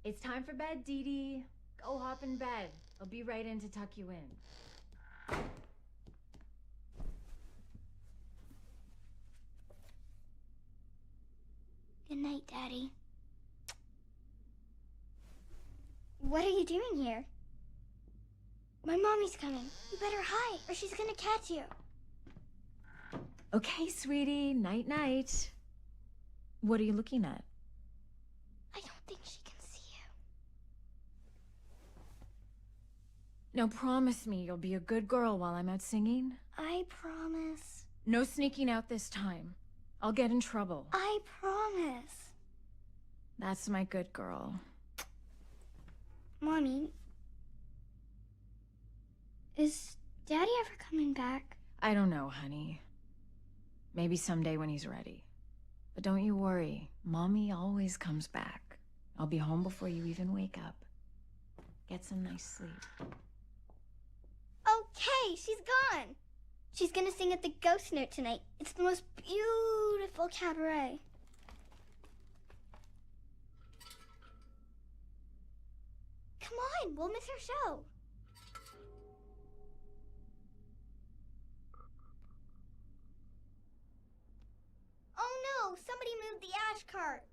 It's time for bed, Didi. Go hop in bed. I'll be right in to tuck you in. Good night, Daddy. What are you doing here? My mommy's coming. You better hide, or she's gonna catch you. Okay, sweetie. Night-night. What are you looking at? I don't think she can see you. Now promise me you'll be a good girl while I'm out singing. I promise. No sneaking out this time. I'll get in trouble. I promise. That's my good girl. Mommy, is Daddy ever coming back? I don't know, honey. Maybe someday when he's ready. But don't you worry. Mommy always comes back. I'll be home before you even wake up. Get some nice sleep. Okay, she's gone. She's gonna sing at the Ghost Note tonight. It's the most beautiful cabaret. Come on, we'll miss her show. Oh no, somebody moved the ash cart.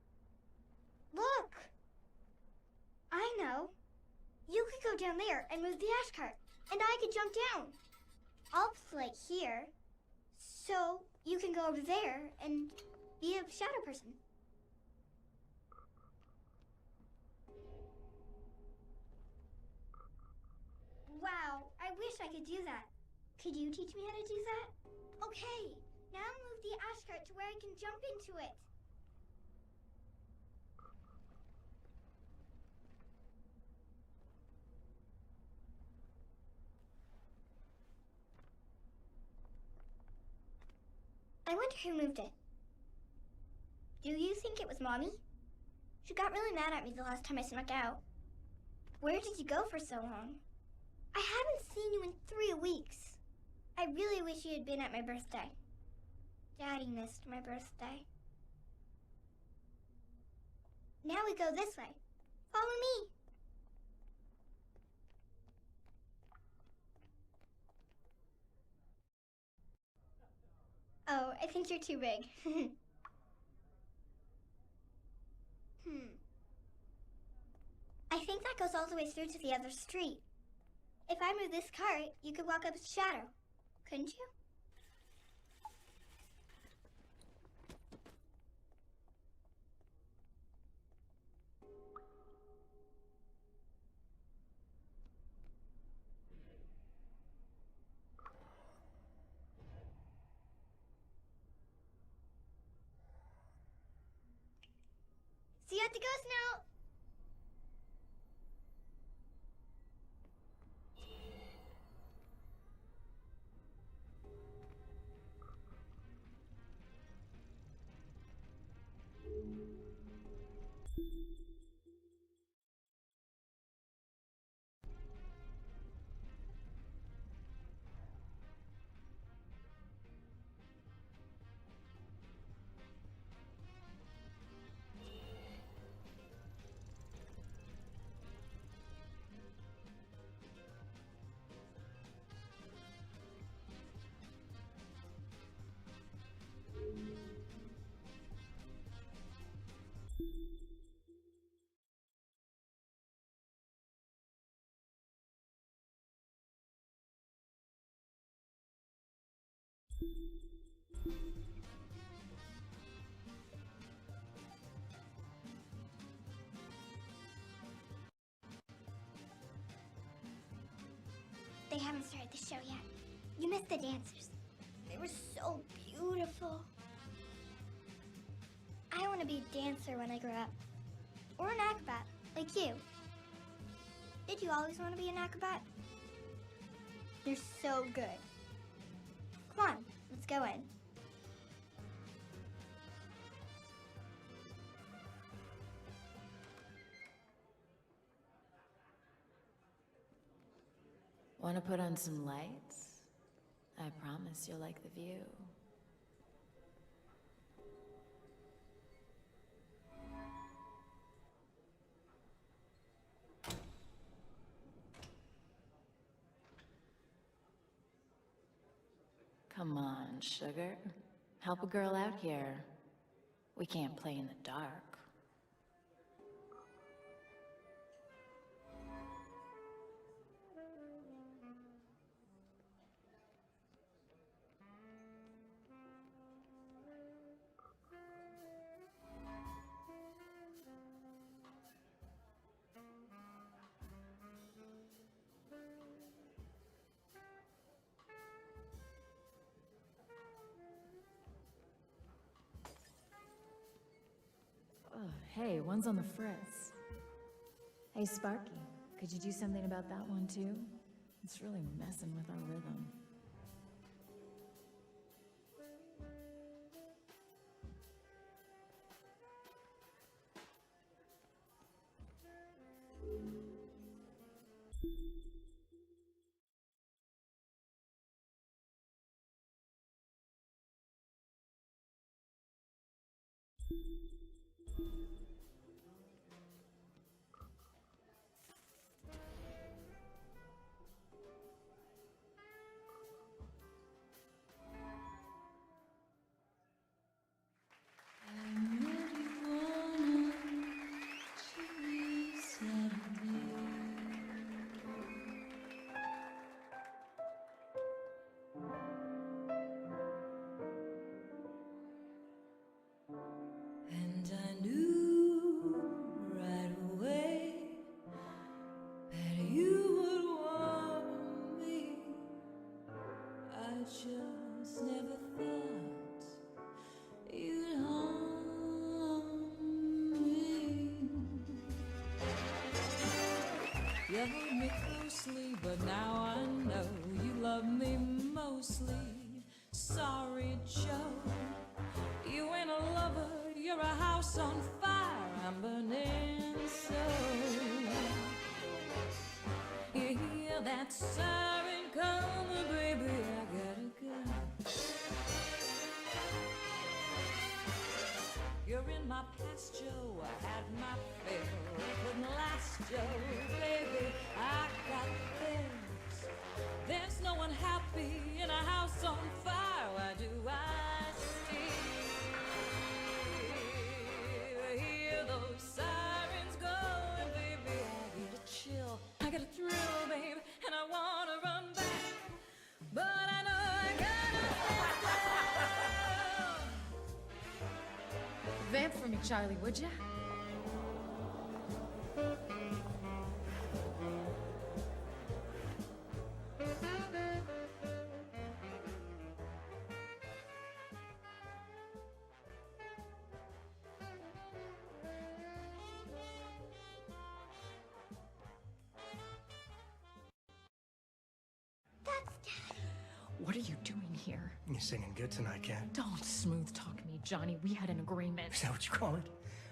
Look. I know. You could go down there and move the ash cart, and I could jump down. I'll play here, so you can go over there and be a shadow person. Wow, I wish I could do that. Could you teach me how to do that? Okay, now move the ash cart to where I can jump into it. I wonder who moved it. Do you think it was Mommy? She got really mad at me the last time I snuck out. Where did you go for so long? I haven't seen you in 3 weeks. I really wish you had been at my birthday. Daddy missed my birthday. Now we go this way. Follow me. Oh, I think you're too big. I think that goes all the way through to the other street. If I move this cart, you could walk up its shadow, couldn't you? See you at the Ghost Note! They haven't started the show yet. You missed the dancers. They were so beautiful. I want to be a dancer when I grow up. Or an acrobat, like you. Did you always want to be an acrobat? You're so good. Come on, let's go in. Want to put on some lights? I promise you'll like the view. Come on, sugar. Help a girl out here. We can't play in the dark. Oh, hey, one's on the fritz. Hey, Sparky, could you do something about that one, too? It's really messing with our rhythm. And I knew right away that you would want me. I just never thought you'd harm me. You held me closely, but now I know you love me mostly. Sorry, Joe. You ain't a lover, you're a house on fire, I'm burning so. You hear that siren coming, baby, I gotta go. You're in my past, Joe, I had my fill, couldn't last, Joe, baby, I got things. There's no one happy in a house on fire, why do I hear those sirens going, baby? I get a chill, I get a thrill, babe, and I wanna run back, but I know I gotta Vamp for me, Charlie, would ya? That's Daddy. What are you doing here? You're singing good tonight, Cat. Don't smooth talk me, Johnny. We had an agreement. Is that what you call it?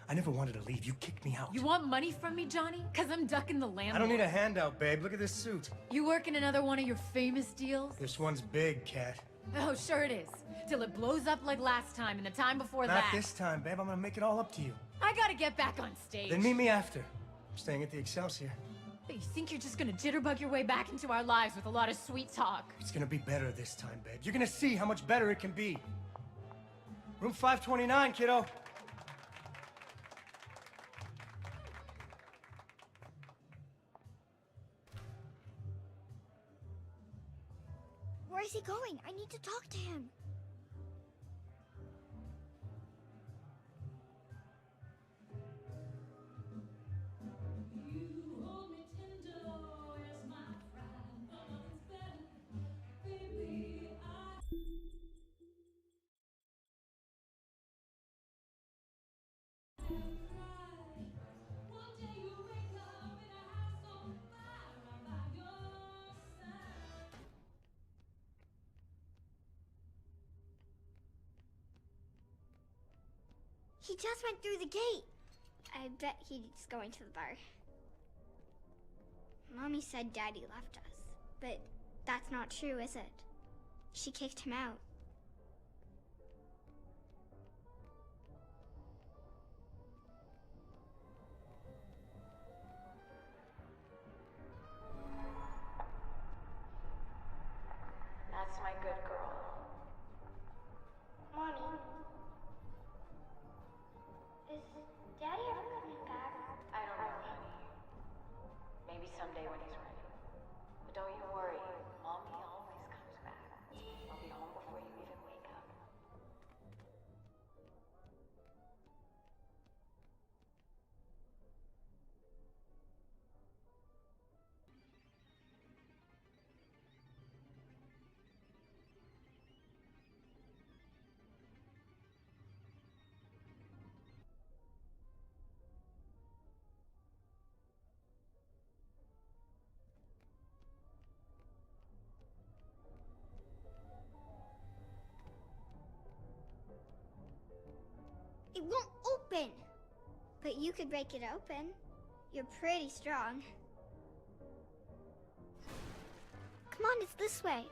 I never wanted to leave. You kicked me out. You want money from me, Johnny? Cause I'm ducking the landlord. I don't need a handout, babe. Look at this suit. You working another one of your famous deals? This one's big, Cat. Oh, sure it is. Till it blows up like last time and the time before Not that. this time, babe. I'm gonna make it all up to you. I gotta get back on stage. Then meet me after. I'm staying at the Excelsior. But you think you're just gonna jitterbug your way back into our lives with a lot of sweet talk? It's gonna be better this time, babe. You're gonna see how much better it can be. Room 529, kiddo. Where is he going? I need to talk to him. You hold me tender as my pride, but nothing's better, baby, I have cried. One day you wake up in a house on fire, I'm by your side. He just went through the gate. I bet he's going to the bar. Mommy said Daddy left us, but that's not true, is it? She kicked him out. That's my good girl. But you could break it open. You're pretty strong. Come on, it's this way.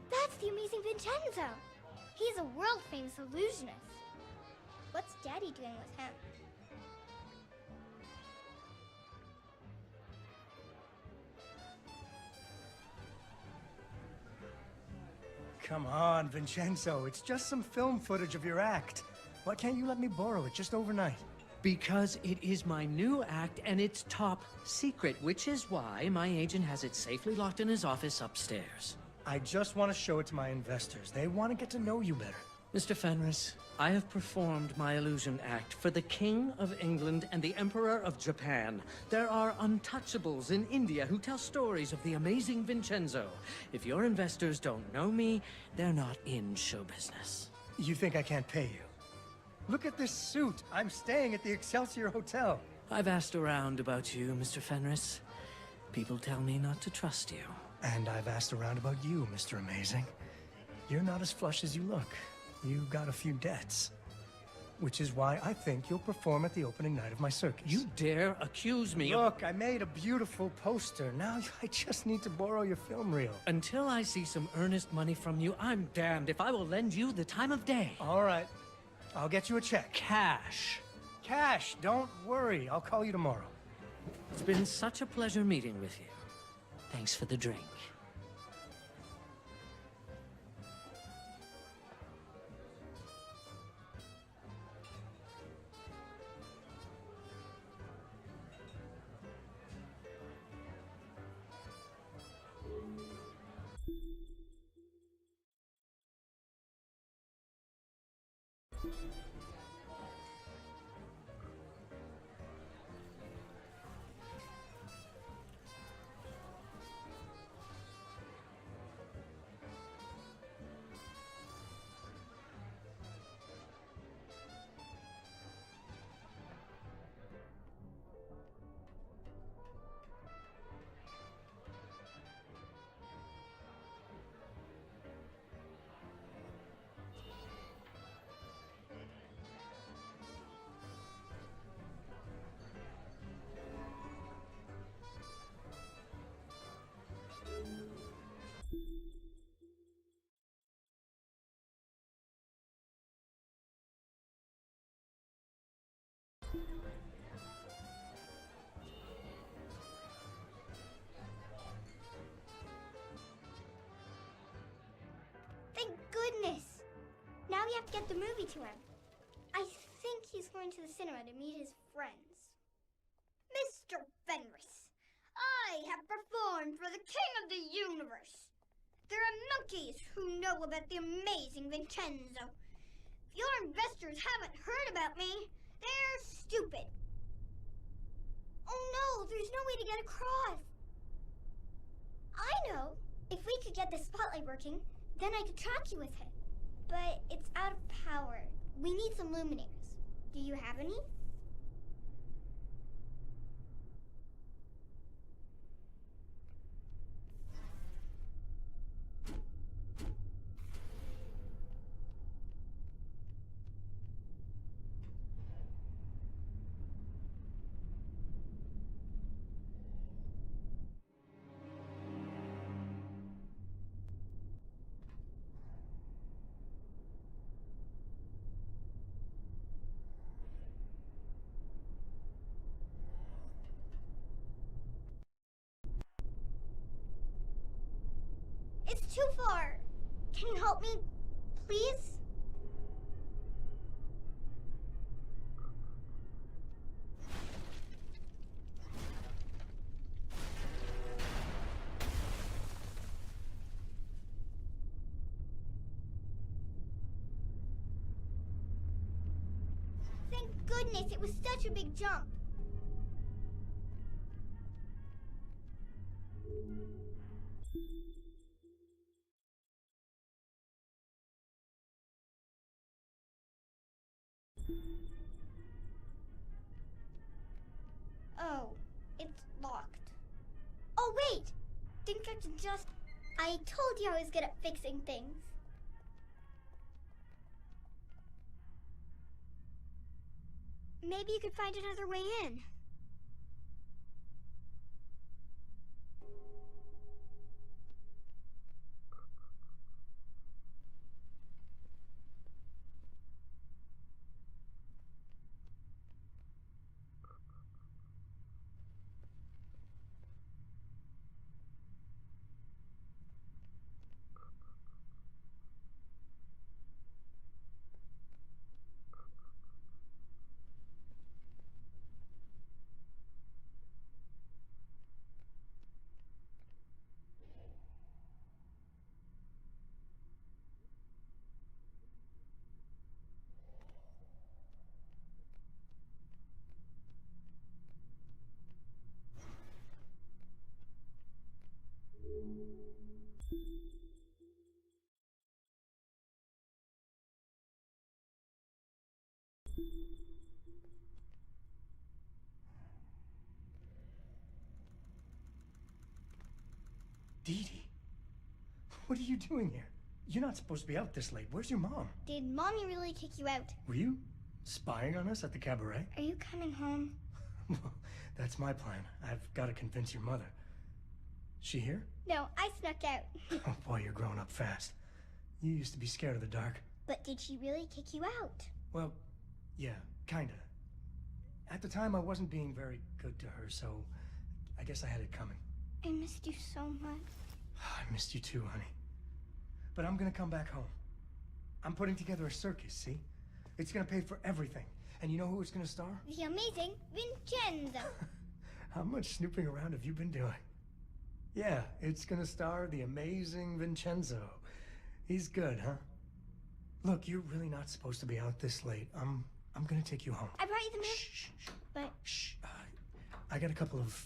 That's the amazing Vincenzo. He's a world-famous illusionist. What's Daddy doing with him? Come on, Vincenzo. It's just some film footage of your act. Why can't you let me borrow it just overnight? Because it is my new act and it's top secret, which is why my agent has it safely locked in his office upstairs. I just want to show it to my investors. They want to get to know you better. Mr. Fenris, I have performed my illusion act for the King of England and the Emperor of Japan. There are untouchables in India who tell stories of the amazing Vincenzo. If your investors don't know me, they're not in show business. You think I can't pay you? Look at this suit. I'm staying at the Excelsior Hotel. I've asked around about you, Mr. Fenris. People tell me not to trust you. And I've asked around about you, Mr. Amazing. You're not as flush as you look. You got a few debts. Which is why I think you'll perform at the opening night of my circus. You dare accuse me of... Look, I made a beautiful poster. Now I just need to borrow your film reel. Until I see some earnest money from you, I'm damned if I will lend you the time of day. All right. I'll get you a check. Cash. Cash, don't worry. I'll call you tomorrow. It's been such a pleasure meeting with you. Thanks for the drink. Thank goodness! Now we have to get the movie to him. I think he's going to the cinema to meet his friends. Mr. Fenris, I have performed for the King of the Universe. There are monkeys who know about the amazing Vincenzo. If your investors haven't heard about me, they're stupid. Oh no, there's no way to get across. I know. If we could get the spotlight working, then I could track you with it. But it's out of power. We need some luminaires. Do you have any? It's too far. Can you help me, please? Thank goodness, it was such a big jump. think I can just... I told you I was good at fixing things. Maybe you could find another way in. Didi, what are you doing here? You're not supposed to be out this late. Where's your mom? Did Mommy really kick you out? Were you spying on us at the cabaret? Are you coming home? Well, that's my plan. I've got to convince your mother. She here? No, I snuck out. Oh boy, you're growing up fast. You used to be scared of the dark. But did she really kick you out? Well, yeah, kinda. At the time, I wasn't being very good to her, so I guess I had it coming. I missed you so much. I missed you too, honey. But I'm gonna come back home. I'm putting together a circus, see? It's gonna pay for everything. And you know who it's gonna star? The amazing Vincenzo. How much snooping around have you been doing? Yeah, it's gonna star the amazing Vincenzo. He's good, huh? Look, you're really not supposed to be out this late. I'm gonna take you home. I brought you the milk. Shh. But Shh. I got a couple of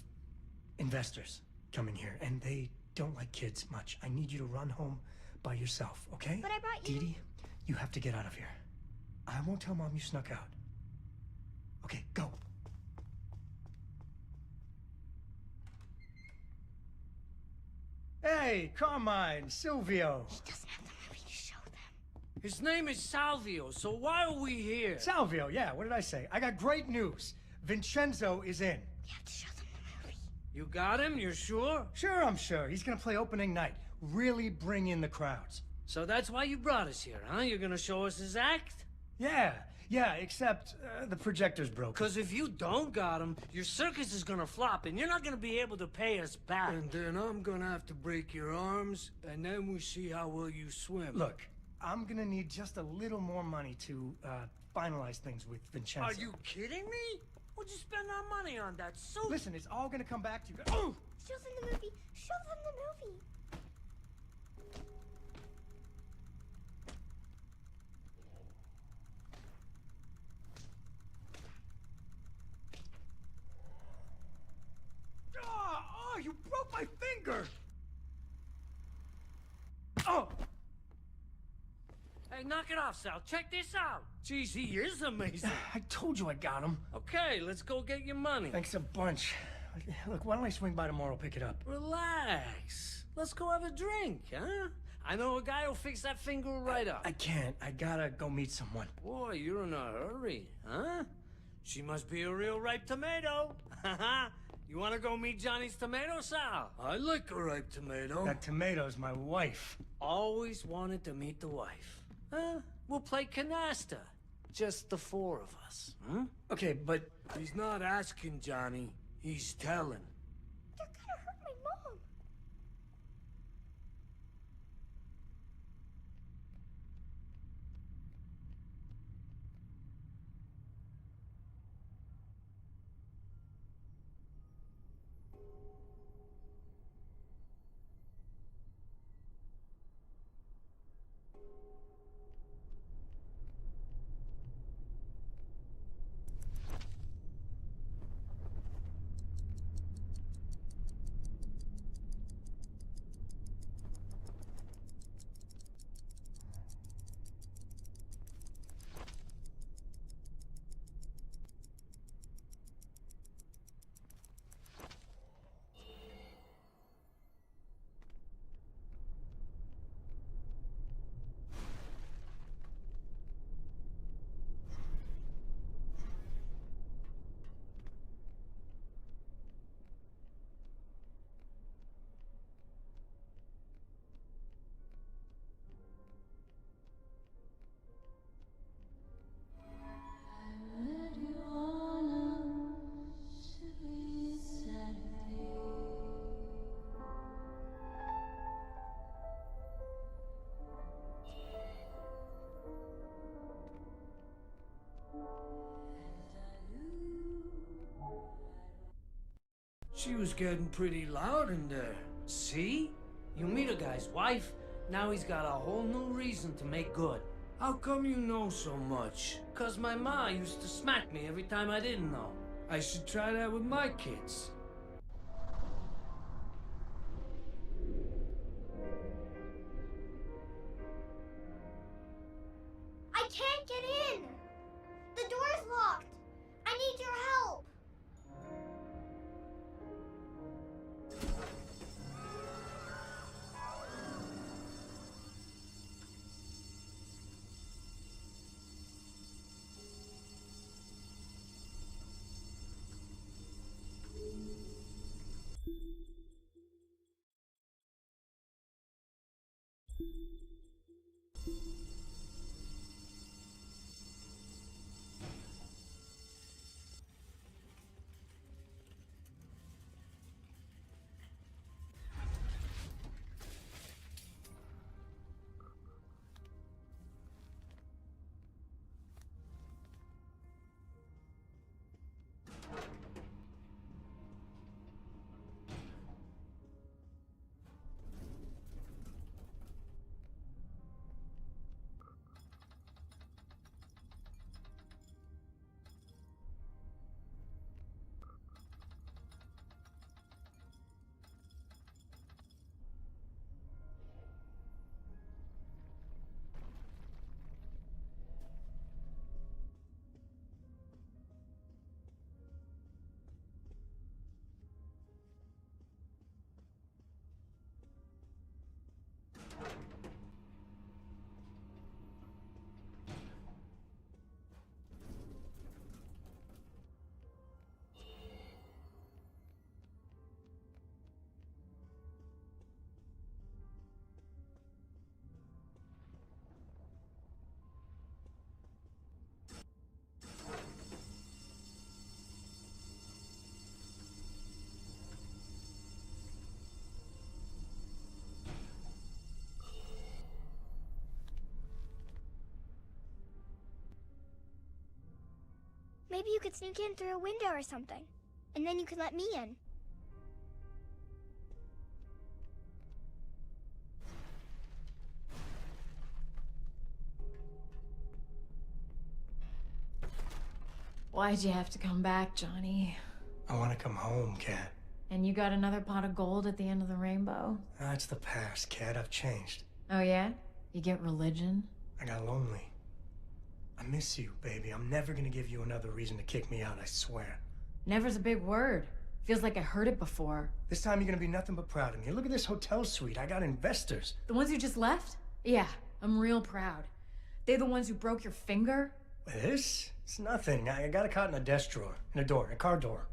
investors coming here, and they don't like kids much. I need you to run home by yourself, okay? But I brought you... Didi, you have to get out of here. I won't tell Mom you snuck out. Okay, go. Hey, Carmine, Silvio. He doesn't have the movie to show them. His name is Salvio, so why are we here? Salvio, yeah, what did I say? I got great news. Vincenzo is in. You have to show them the movie. You got him? You're sure? Sure, I'm sure. He's gonna play opening night. Really bring in the crowds. So that's why you brought us here, huh? You're gonna show us his act? Yeah, except the projector's broken. Because if you don't got him, your circus is gonna flop, and you're not gonna be able to pay us back. And then I'm gonna have to break your arms, and then we see how well you swim. Look, I'm gonna need just a little more money to finalize things with Vincenzo. Are you kidding me? What'd you spend our money on, that suit? Listen, it's all gonna come back to you. Oh! Show them the movie. Show them the movie. Oh, you broke my finger! Oh! Hey, knock it off, Sal. Check this out. Jeez, he is amazing. I told you I got him. Okay, let's go get your money. Thanks a bunch. Look, why don't I swing by tomorrow, pick it up? Relax. Let's go have a drink, huh? I know a guy who'll fix that finger right up. I can't. I gotta go meet someone. Boy, you're in a hurry, huh? She must be a real ripe tomato. You want to go meet Johnny's tomato, Sal? I like a ripe tomato. That tomato's my wife. Always wanted to meet the wife. Huh? We'll play canasta. Just the four of us, huh? Okay, but He's not asking, Johnny. He's telling. They're gonna hurt my mom. She was getting pretty loud in there. See? You meet a guy's wife, now he's got a whole new reason to make good. How come you know so much? 'Cause my ma used to smack me every time I didn't know. I should try that with my kids. I can't get in! The door's locked! I need your help! Maybe you could sneak in through a window or something, and then you could let me in. Why'd you have to come back, Johnny? I want to come home, Cat. And you got another pot of gold at the end of the rainbow? That's the past, Cat. I've changed. Oh yeah? You get religion? I got lonely. I miss you, baby. I'm never gonna give you another reason to kick me out, I swear. Never's a big word. Feels like I heard it before. This time you're gonna be nothing but proud of me. Look at this hotel suite. I got investors. The ones who just left? Yeah, I'm real proud. They the ones who broke your finger? This? It's nothing. I got a caught in a desk drawer. In a door. A car door.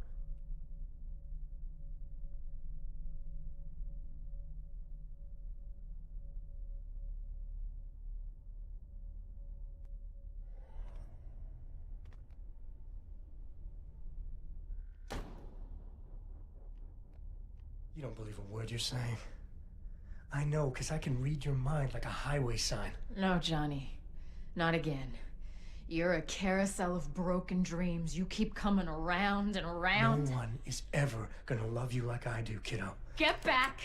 You don't believe a word you're saying. I know, because I can read your mind like a highway sign. No, Johnny. Not again. You're a carousel of broken dreams. You keep coming around and around. No one is ever gonna love you like I do, kiddo. Get back!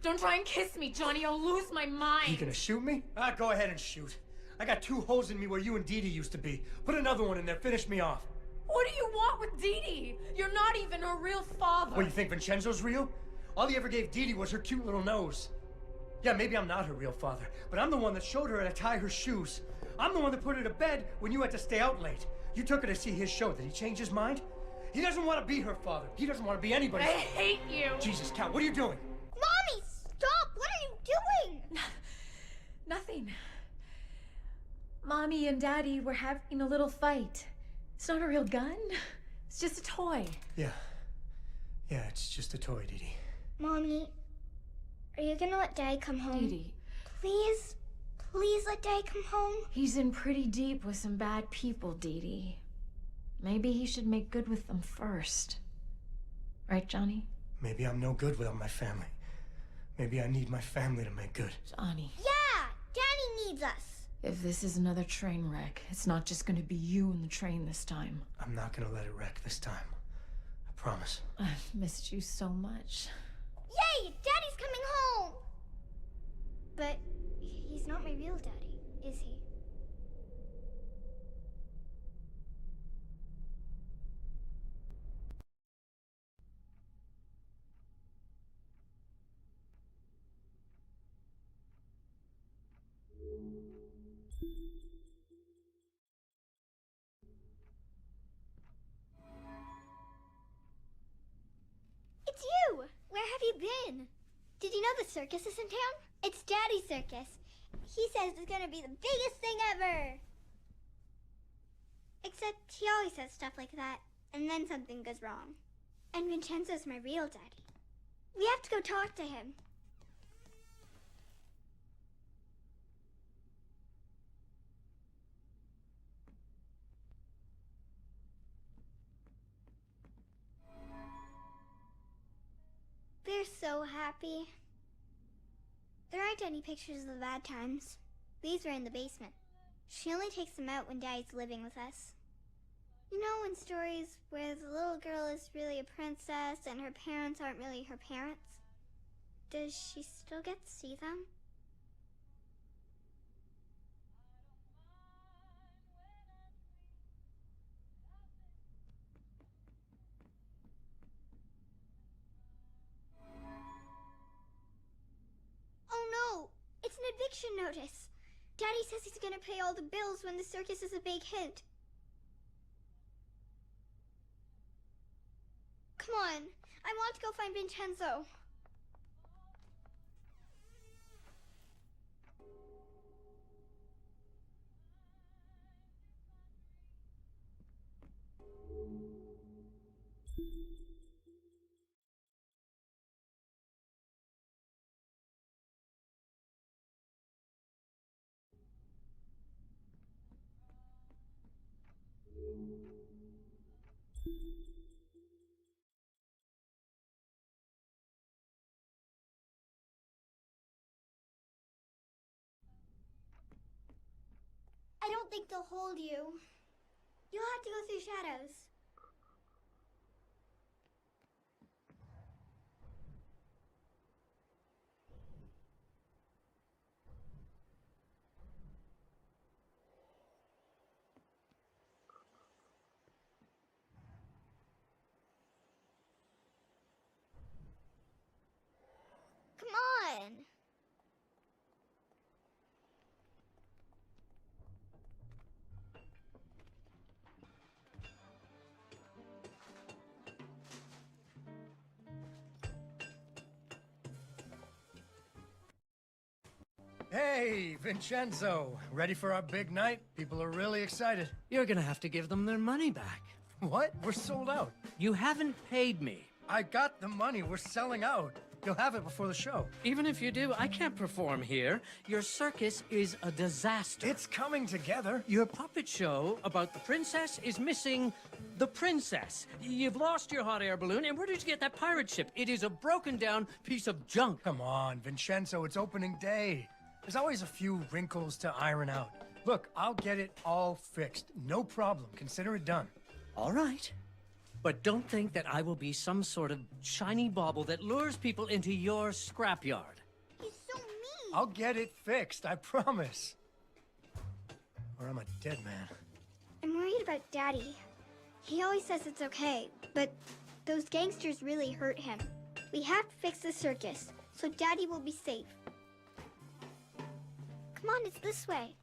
Don't try and kiss me, Johnny. I'll lose my mind. You gonna shoot me? Ah, go ahead and shoot. I got 2 holes in me where you and Didi used to be. Put another one in there. Finish me off. What do you want with Didi? You're not even her real father. What, you think Vincenzo's real? All he ever gave Didi was her cute little nose. Yeah, maybe I'm not her real father, but I'm the one that showed her how to tie her shoes. I'm the one that put her to bed when you had to stay out late. You took her to see his show. Did he change his mind? He doesn't want to be her father. He doesn't want to be anybody's. I hate you. Jesus, Cat, what are you doing? Mommy, stop! What are you doing? Nothing. Mommy and Daddy were having a little fight. It's not a real gun. It's just a toy. Yeah. Yeah, it's just a toy, Didi. Mommy, are you gonna let Dad come home? Didi. Please? Please let Dad come home? He's in pretty deep with some bad people, Didi. Maybe he should make good with them first. Right, Johnny? Maybe I'm no good without my family. Maybe I need my family to make good. Johnny. Yeah! Daddy needs us! If this is another train wreck, it's not just gonna be you and the train this time. I'm not gonna let it wreck this time. I Promise. I've missed you so much. Yay! Daddy's coming home! But he's not my real daddy, is he? It's you! Where have you been? Did you know the circus is in town? It's Daddy's circus. He says it's gonna be the biggest thing ever. Except he always says stuff like that, and then something goes wrong. And Vincenzo's my real daddy. We have to go talk to him. They're so happy. There aren't any pictures of the bad times. These were in the basement. She only takes them out when Daddy's living with us. You know, in stories where the little girl is really a princess and her parents aren't really her parents? Does she still get to see them? Oh no! It's an eviction notice! Daddy says he's gonna pay all the bills when the circus is a big hit. Come on, I want to go find Vincenzo. I don't think they'll hold you. You'll have to go through shadows. Come on! Hey, Vincenzo. Ready for our big night? People are really excited. You're gonna have to give them their money back. What? We're sold out. You haven't paid me. I got the money. We're selling out. You'll have it before the show. Even if you do, I can't perform here. Your circus is a disaster. It's coming together. Your puppet show about the princess is missing the princess. You've lost your hot air balloon, and where did you get that pirate ship? It is a broken down piece of junk. Come on, Vincenzo, it's opening day. There's always a few wrinkles to iron out. Look, I'll get it all fixed. No problem. Consider it done. All right. But don't think that I will be some sort of shiny bauble that lures people into your scrapyard. He's so mean! I'll get it fixed, I promise. Or I'm a dead man. I'm worried about Daddy. He always says it's okay, but those gangsters really hurt him. We have to fix the circus, so Daddy will be safe. Come on, it's this way.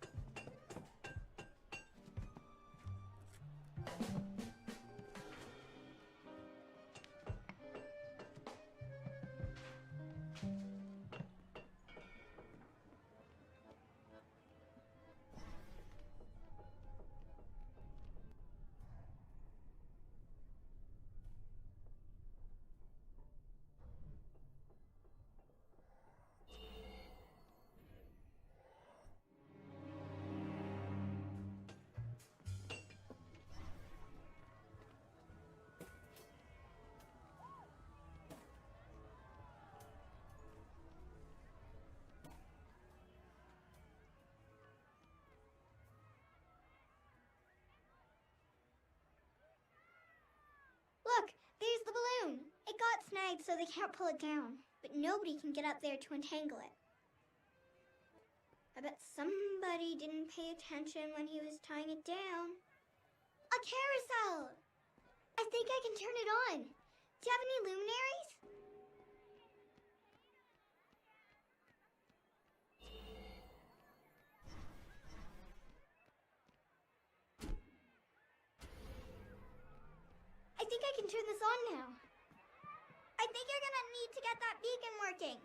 There's the balloon. It got snagged so they can't pull it down, but nobody can get up there to untangle it. I bet somebody didn't pay attention when he was tying it down. A carousel! I think I can turn it on. Do you have any luminaries? I think I can turn this on now. I think you're gonna need to get that beacon working.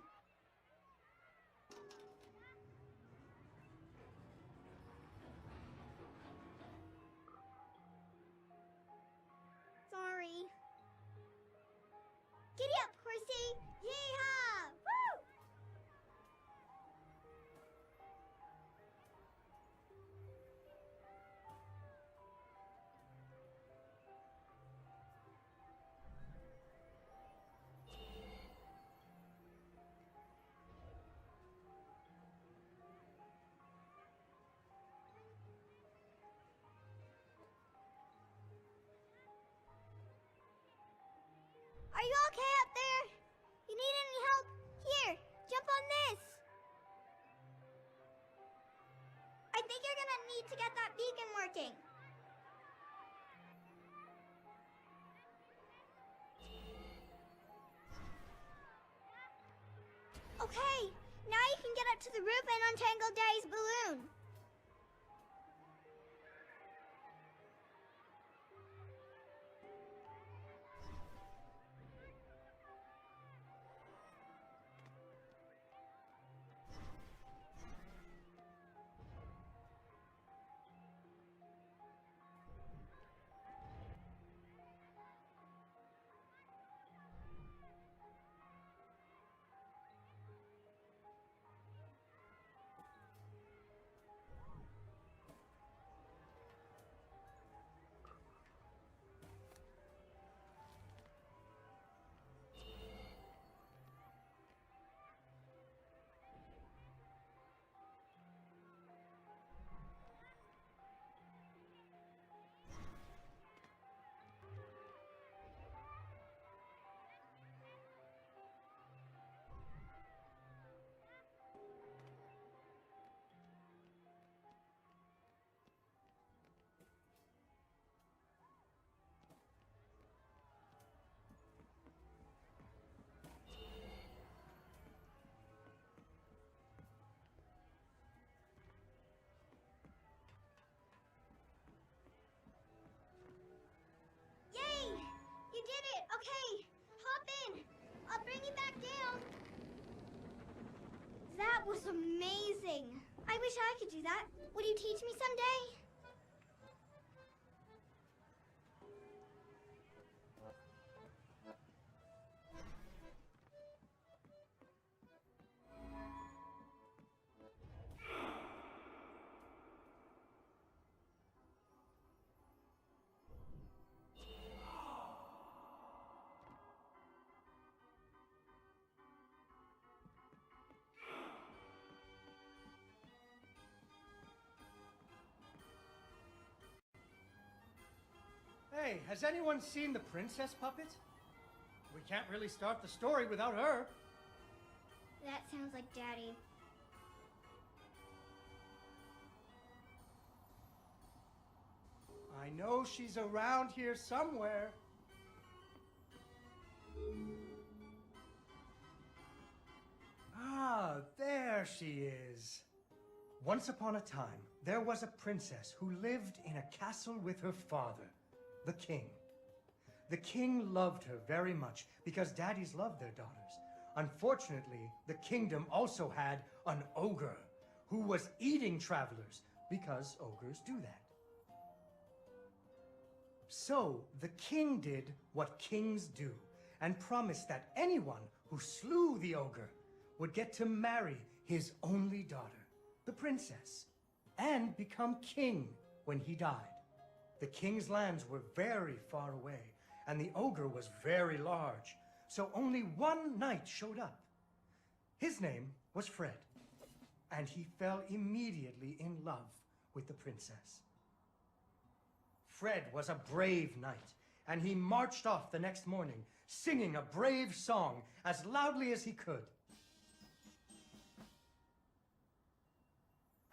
Sorry. Giddy up, horsey! Yeehaw! Woo! Are you okay up there? You need any help? Here, jump on this. I think you're gonna need to get that beacon working. Okay, now you can get up to the roof and untangle Daddy's balloon. Yay! You did it! Okay, hop in. I'll bring you back down. That was amazing. I wish I could do that. Would you teach me someday? Hey, has anyone seen the princess puppet? We can't really start the story without her. That sounds like Daddy. I know she's around here somewhere. Ah, there she is. Once upon a time, there was a princess who lived in a castle with her father, the king. The king loved her very much because daddies loved their daughters. Unfortunately, the kingdom also had an ogre who was eating travelers because ogres do that. So the king did what kings do and promised that anyone who slew the ogre would get to marry his only daughter, the princess, and become king when he died. The king's lands were very far away, and the ogre was very large, so only one knight showed up. His name was Fred, and he fell immediately in love with the princess. Fred was a brave knight, and he marched off the next morning, singing a brave song as loudly as he could.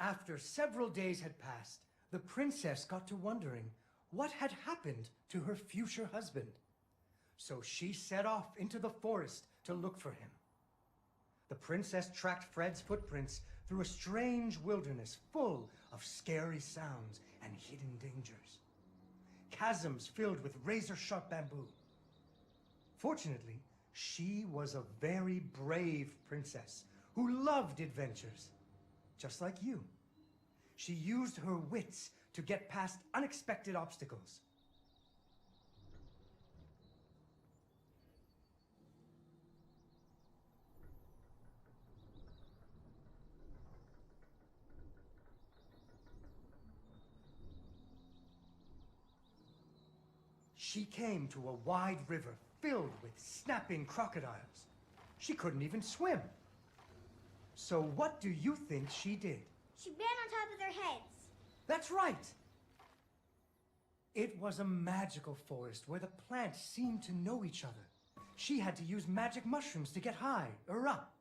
After several days had passed, the princess got to wondering what had happened to her future husband. So she set off into the forest to look for him. The princess tracked Fred's footprints through a strange wilderness full of scary sounds and hidden dangers. Chasms filled with razor-sharp bamboo. Fortunately, she was a very brave princess who loved adventures, just like you. She used her wits to get past unexpected obstacles. She came to a wide river filled with snapping crocodiles. She couldn't even swim. So what do you think she did? She ran on top of their heads. That's right! It was a magical forest where the plants seemed to know each other. She had to use magic mushrooms to get high or up.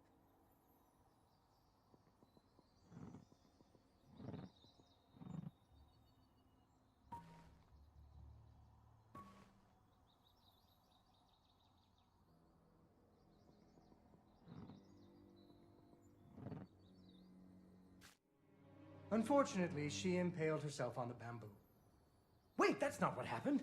Unfortunately, she impaled herself on the bamboo. Wait, that's not what happened.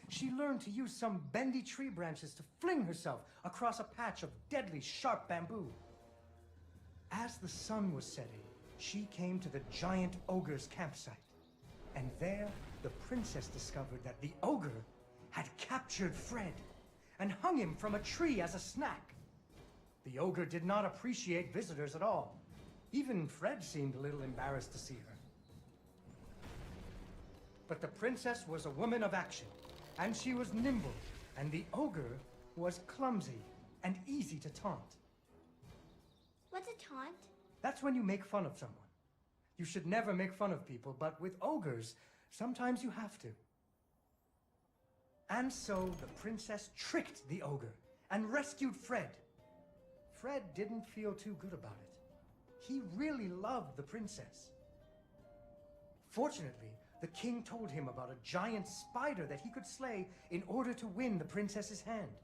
She learned to use some bendy tree branches to fling herself across a patch of deadly sharp bamboo. As the sun was setting, she came to the giant ogre's campsite. And there, the princess discovered that the ogre had captured Fred and hung him from a tree as a snack. The ogre did not appreciate visitors at all. Even Fred seemed a little embarrassed to see her. But the princess was a woman of action, and she was nimble, and the ogre was clumsy and easy to taunt. What's a taunt? That's when you make fun of someone. You should never make fun of people, but with ogres, sometimes you have to. And so the princess tricked the ogre and rescued Fred. Fred didn't feel too good about it. He really loved the princess. Fortunately, the king told him about a giant spider that he could slay in order to win the princess's hand.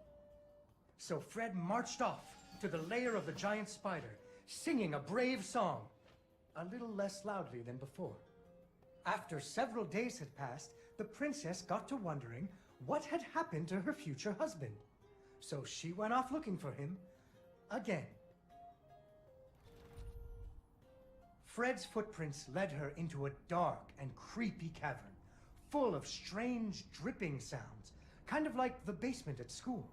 So Fred marched off to the lair of the giant spider, singing a brave song, a little less loudly than before. After several days had passed, the princess got to wondering what had happened to her future husband. So she went off looking for him again. Fred's footprints led her into a dark and creepy cavern, full of strange dripping sounds, kind of like the basement at school.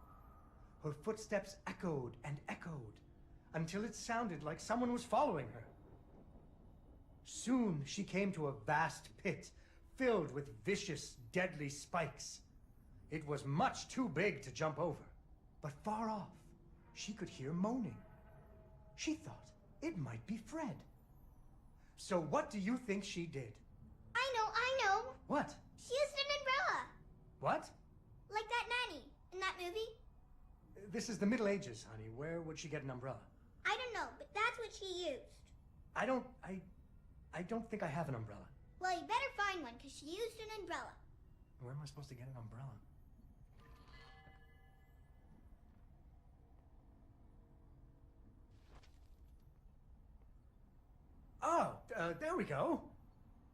Her footsteps echoed and echoed, until it sounded like someone was following her. Soon she came to a vast pit, filled with vicious, deadly spikes. It was much too big to jump over, but far off, she could hear moaning. She thought it might be Fred. So what do you think she did? I know. What? She used an umbrella. What? Like that nanny in that movie. This is the Middle Ages, honey. Where would she get an umbrella? I don't know, but that's what she used. I don't think I have an umbrella. Well, you better find one, because she used an umbrella. Where am I supposed to get an umbrella? Oh, there we go.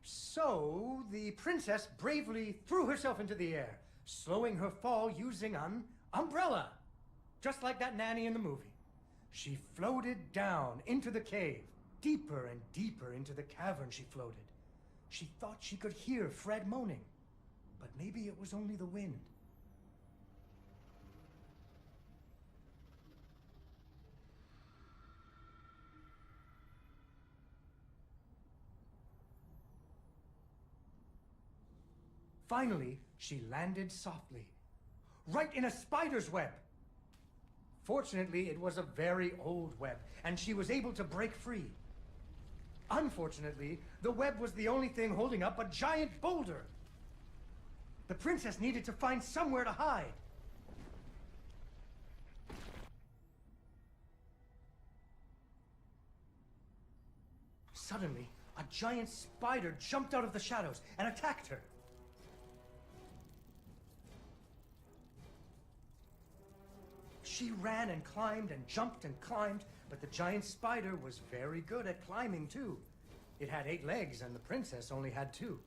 So, the princess bravely threw herself into the air, slowing her fall using an umbrella. Just like that nanny in the movie. She floated down into the cave. Deeper and deeper into the cavern she floated. She thought she could hear Fred moaning, but maybe it was only the wind. Finally, she landed softly. right in a spider's web. Fortunately, it was a very old web, and she was able to break free. Unfortunately, the web was the only thing holding up a giant boulder. The princess needed to find somewhere to hide. Suddenly, a giant spider jumped out of the shadows and attacked her. She ran and climbed and jumped and climbed, but the giant spider was very good at climbing too. It had 8 legs and the princess only had 2.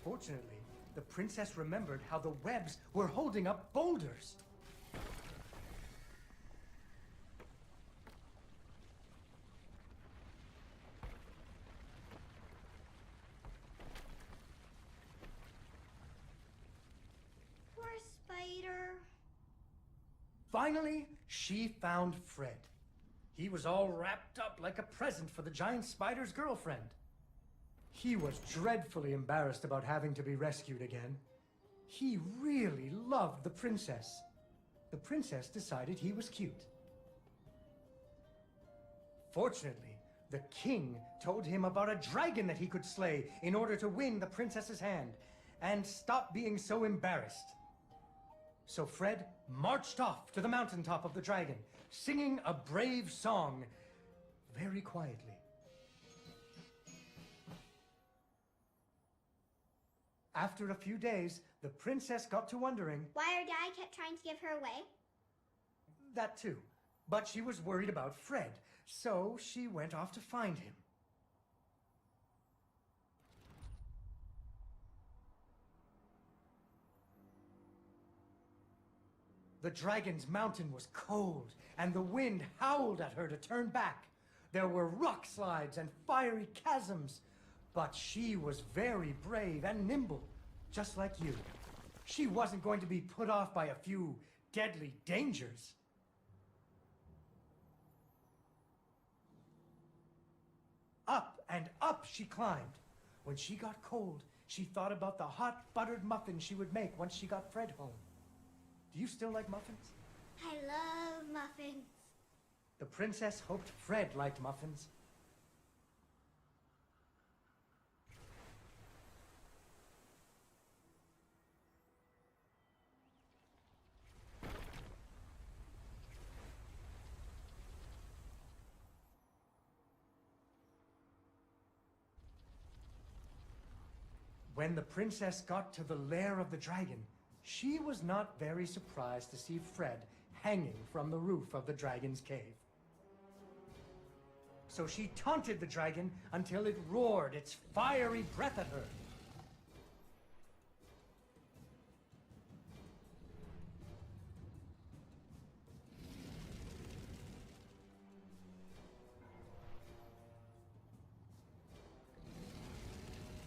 Fortunately, the princess remembered how the webs were holding up boulders. Poor spider. Finally, she found Fred. He was all wrapped up like a present for the giant spider's girlfriend. He was dreadfully embarrassed about having to be rescued again. He really loved the princess. The princess decided he was cute. Fortunately, the king told him about a dragon that he could slay in order to win the princess's hand and stop being so embarrassed. So Fred marched off to the mountaintop of the dragon, singing a brave song very quietly. After a few days, the princess got to wondering... Why her dad kept trying to give her away? That too. But she was worried about Fred, so she went off to find him. The dragon's mountain was cold, and the wind howled at her to turn back. There were rock slides and fiery chasms. But she was very brave and nimble, just like you. She wasn't going to be put off by a few deadly dangers. Up and up she climbed. When she got cold, she thought about the hot buttered muffins she would make once she got Fred home. Do you still like muffins? I love muffins. The princess hoped Fred liked muffins. When the princess got to the lair of the dragon, she was not very surprised to see Fred hanging from the roof of the dragon's cave. So she taunted the dragon until it roared its fiery breath at her.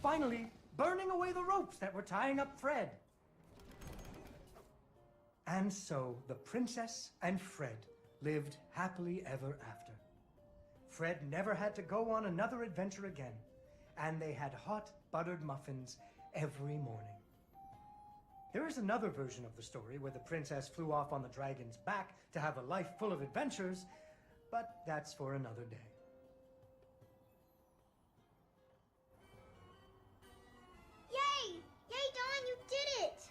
Finally, burning away the ropes that were tying up Fred. And so the princess and Fred lived happily ever after. Fred never had to go on another adventure again, and they had hot buttered muffins every morning. There is another version of the story where the princess flew off on the dragon's back to have a life full of adventures, but that's for another day. Yay! Yay, Dawn, you did it!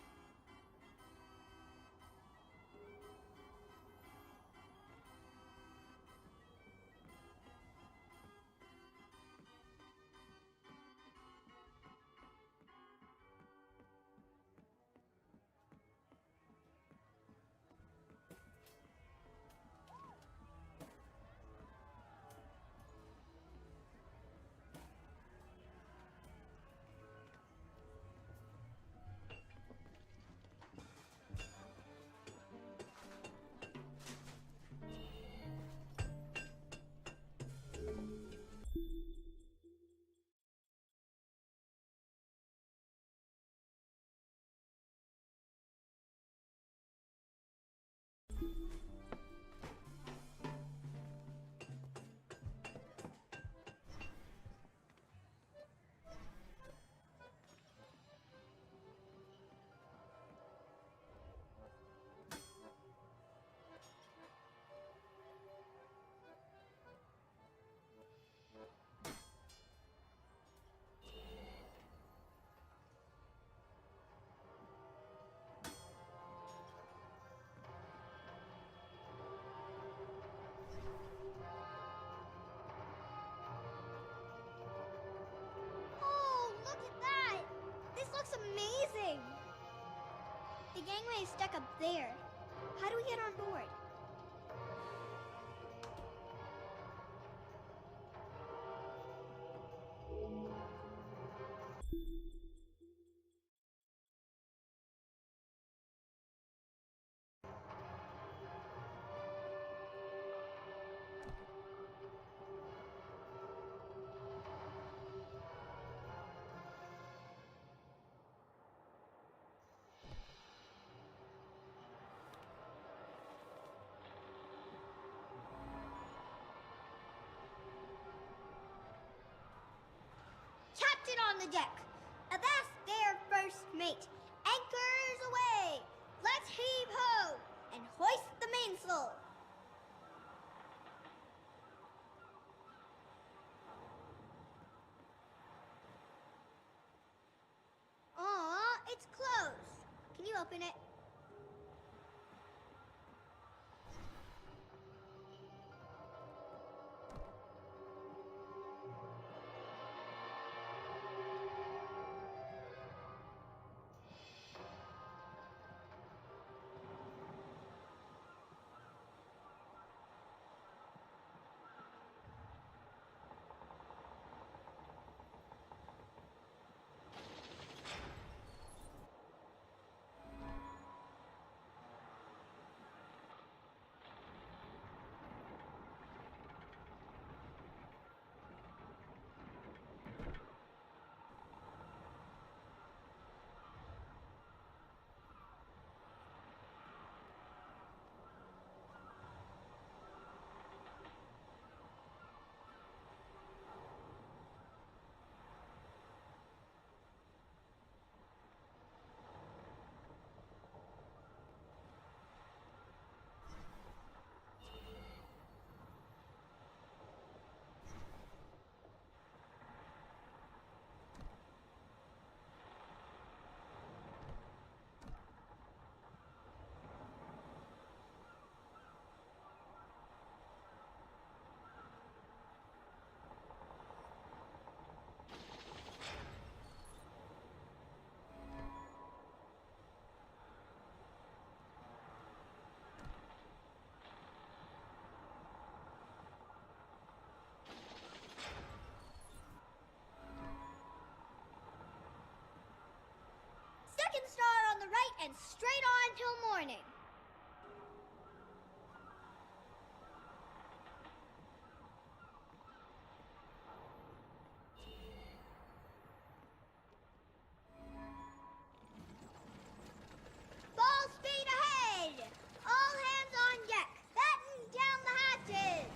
gangway is stuck up there. How do we get on board? Captain on the deck. Avast there, first mate. Anchors away. Let's heave ho and hoist the mainsail. Aw, it's closed. Can you open it? Second star on the right and straight on till morning. Ball speed ahead! All hands on deck. Batten down the hatches.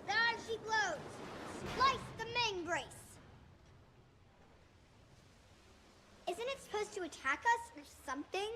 There she blows. Splice the main brace. Isn't it supposed to attack us or something?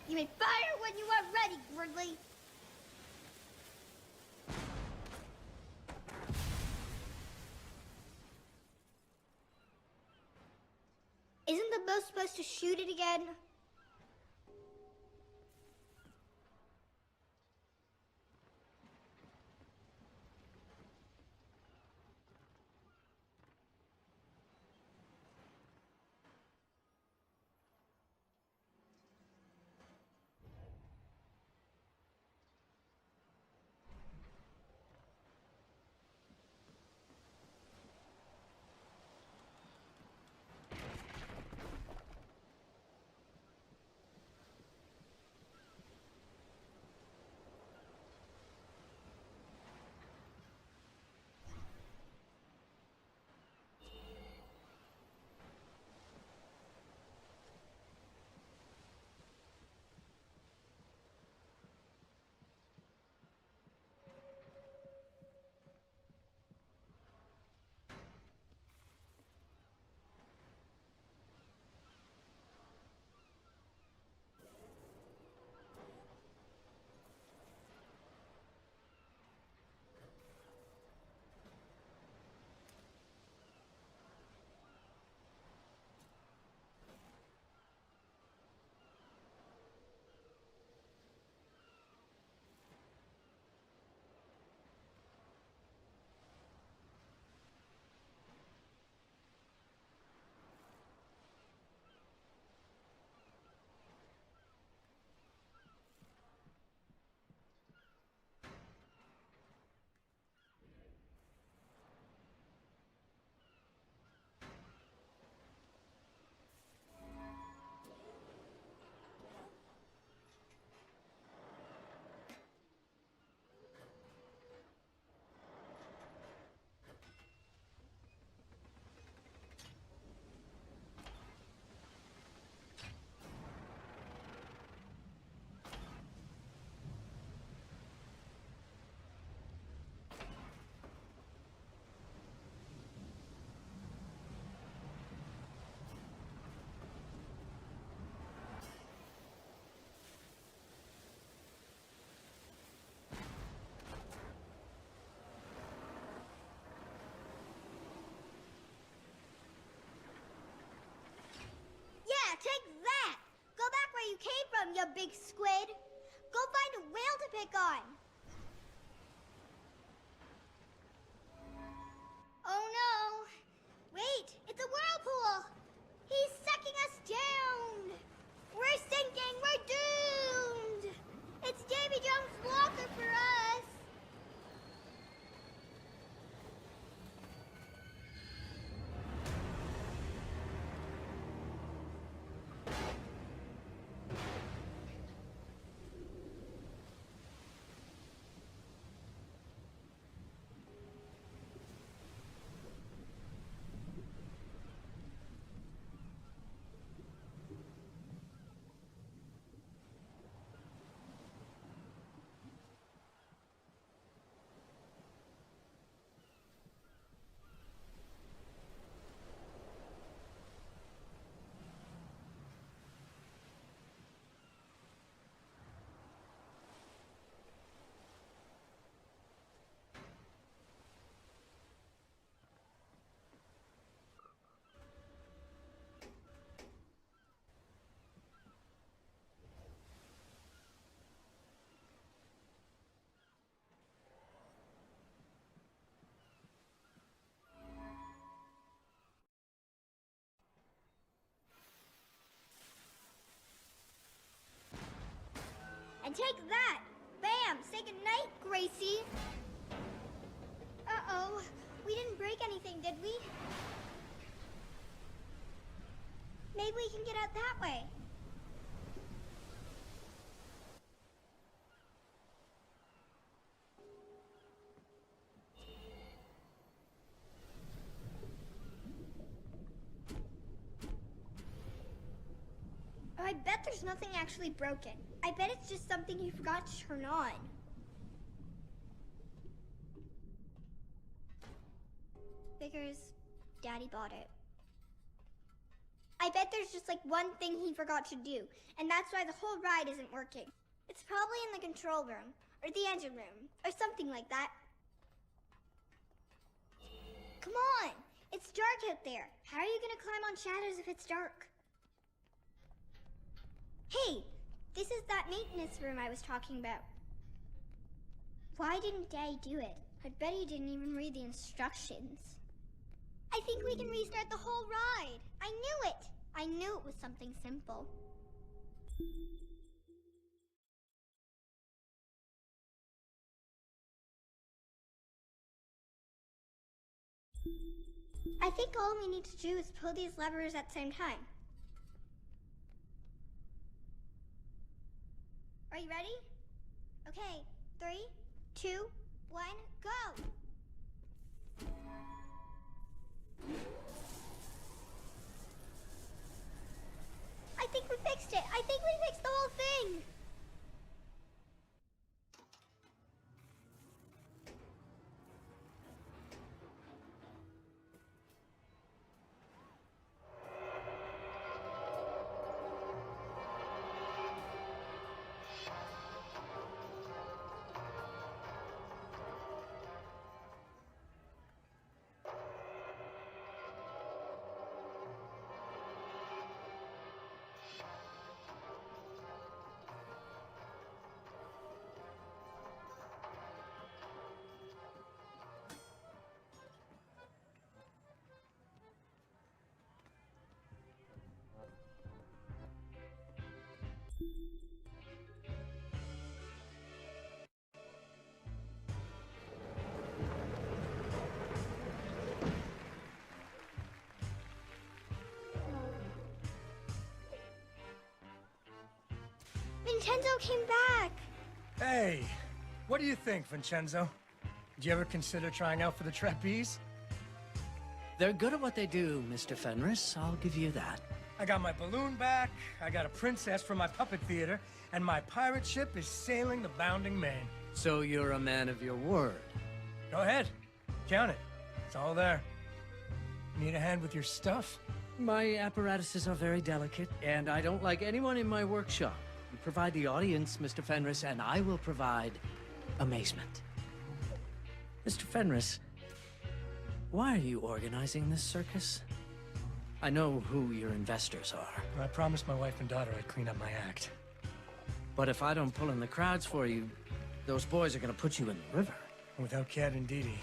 You may fire when you are ready, Gridley. Isn't the bow supposed to shoot it again? you big squid. Go find a whale to pick on. Oh no! Wait, it's a whirlpool! He's sucking us down! We're sinking! We're doomed! It's Davy Jones' Walker for us! And take that! Bam! Say goodnight, Gracie! Uh-oh. We didn't break anything, did we? Maybe we can get out that way. Oh, I bet there's nothing actually broken. I bet it's just something you forgot to turn on. Figures Daddy bought it. I bet there's just like one thing he forgot to do, and that's why the whole ride isn't working. It's probably in the control room, or the engine room, or something like that. Come on! It's dark out there. How are you gonna climb on shadows if it's dark? Hey! This is that maintenance room I was talking about. Why didn't Daddy do it? I bet he didn't even read the instructions. I think we can restart the whole ride. I knew it. I knew it was something simple. I think all we need to do is pull these levers at the same time. Are you ready? Okay, 3, 2, 1, go! I think we fixed it! I think we fixed the whole thing! Vincenzo came back! Hey, what do you think, Vincenzo? Did you ever consider trying out for the trapeze? They're good at what they do, Mr. Fenris. I'll give you that. I got my balloon back, I got a princess from my puppet theater, and my pirate ship is sailing the bounding main. So you're a man of your word. Go ahead, count it. It's all there. Need a hand with your stuff? My apparatuses are very delicate, and I don't like anyone in my workshop. You provide the audience, Mr. Fenris, and I will provide amazement. Mr. Fenris, why are you organizing this circus? I know who your investors are. I promised my wife and daughter I'd clean up my act. But if I don't pull in the crowds for you, those boys are gonna put you in the river. Without Cat and Didi,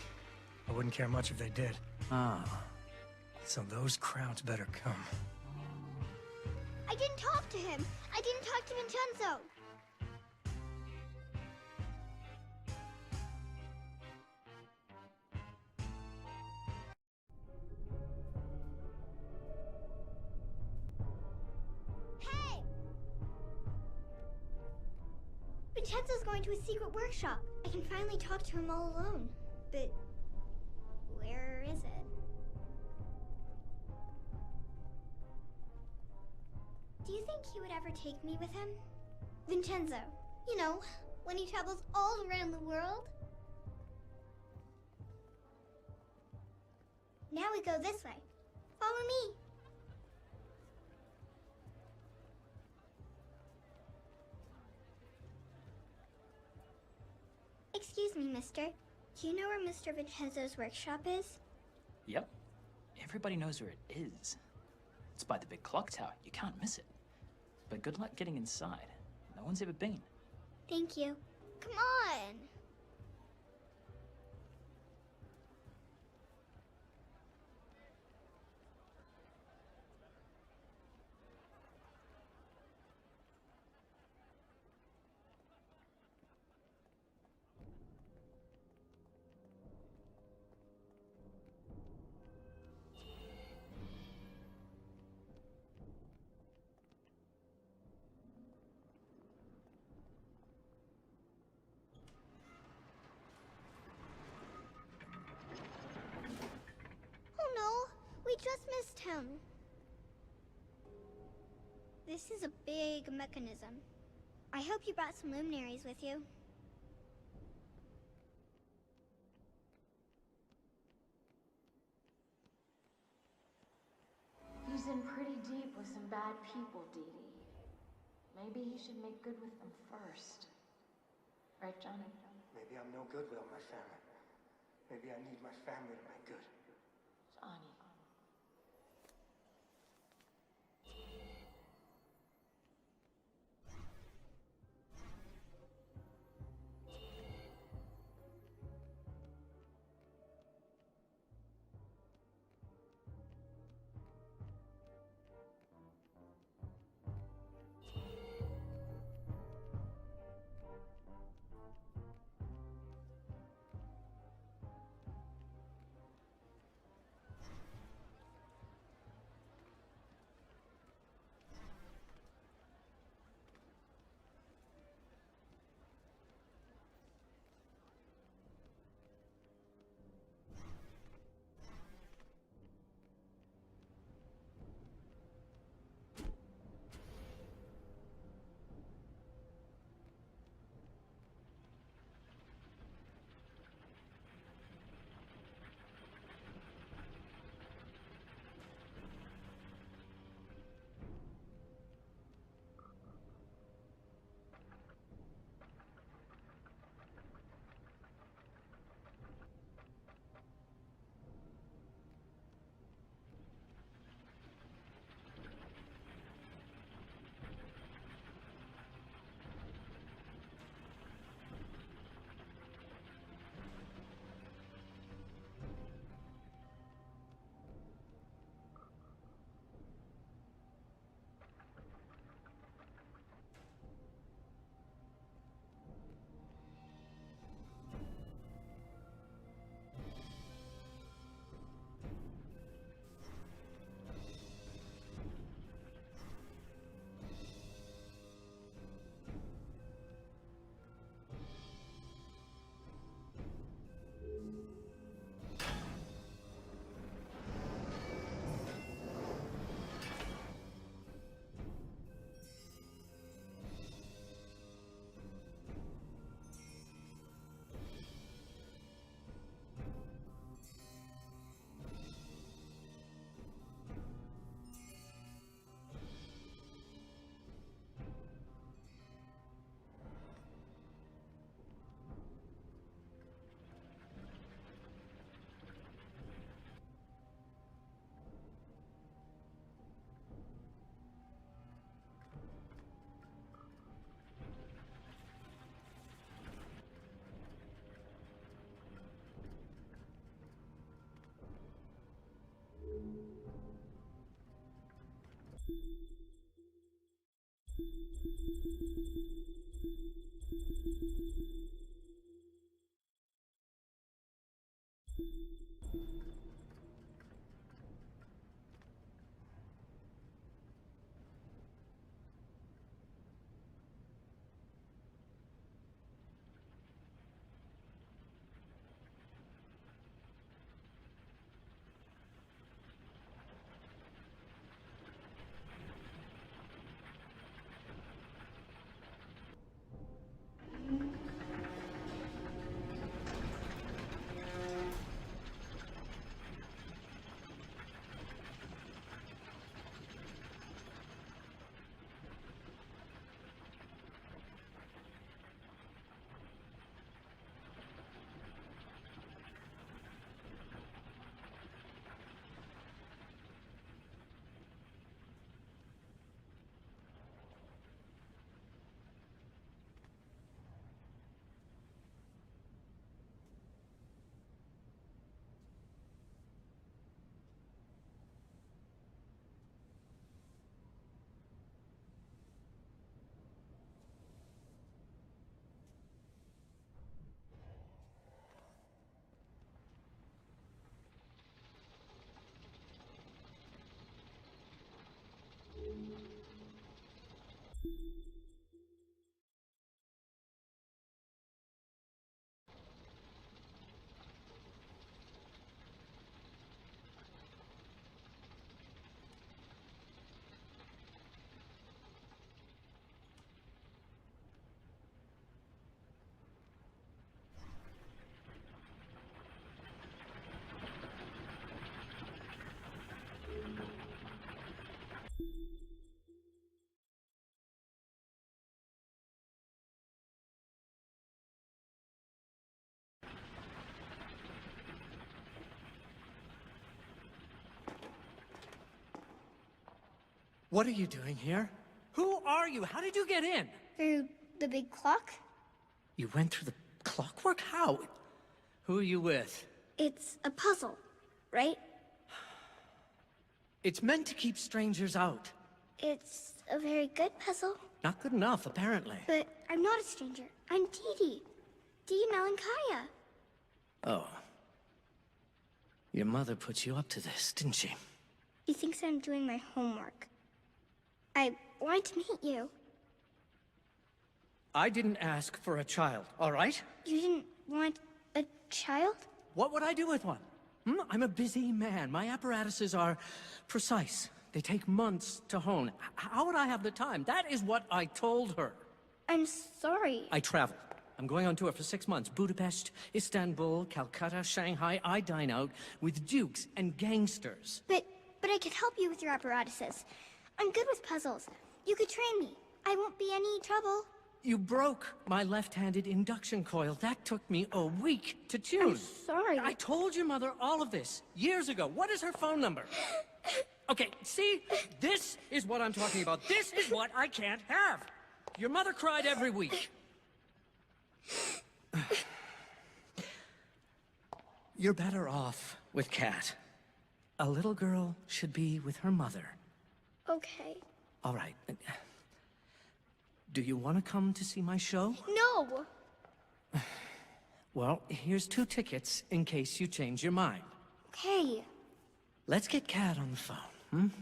I wouldn't care much if they did. Ah. So those crowds better come. I didn't talk to him. I didn't talk to Vincenzo. Hey! Vincenzo's going to his secret workshop. I can finally talk to him all alone. But where is it? Do you think he would ever take me with him? Vincenzo, you know, when he travels all around the world. Now we go this way. Follow me. Excuse me, mister. Do you know where Mr. Vincenzo's workshop is? Yep. Everybody knows where it is. It's by the big clock tower. You can't miss it. But good luck getting inside. No one's ever been. Thank you. Come on. Oh no, we just missed him. This is a big mechanism. I hope you brought some luminaries with you. He's in pretty deep with some bad people, Didi. Maybe he should make good with them first. Right, Johnny? Maybe I'm no good without my family. Maybe I need my family to make good. Johnny. What are you doing here? Who are you? How did you get in? Through the big clock? You went through the clockwork? How? Who are you with? It's a puzzle, right? It's meant to keep strangers out. It's a very good puzzle. Not good enough, apparently. But I'm not a stranger. I'm Didi. Didi Malenkaya. Oh. Your mother put you up to this, didn't she? He thinks I'm doing my homework. I wanted to meet you. I didn't ask for a child, all right? You didn't want a child? What would I do with one? I'm a busy man. My apparatuses are precise. They take months to hone. How would I have the time? That is what I told her. I'm sorry. I travel. I'm going on tour for 6 months. Budapest, Istanbul, Calcutta, Shanghai. I dine out with dukes and gangsters. But I could help you with your apparatuses. I'm good with puzzles. You could train me. I won't be any trouble. You broke my left-handed induction coil. That took me a week to tune. I'm sorry. I told your mother all of this years ago. What is her phone number? Okay, see? This is what I'm talking about. This is what I can't have. Your mother cried every week. You're better off with Kat. A little girl should be with her mother. Okay. All right. Do you want to come to see my show? No! Well, here's 2 tickets in case you change your mind. Okay. Let's get Kat on the phone,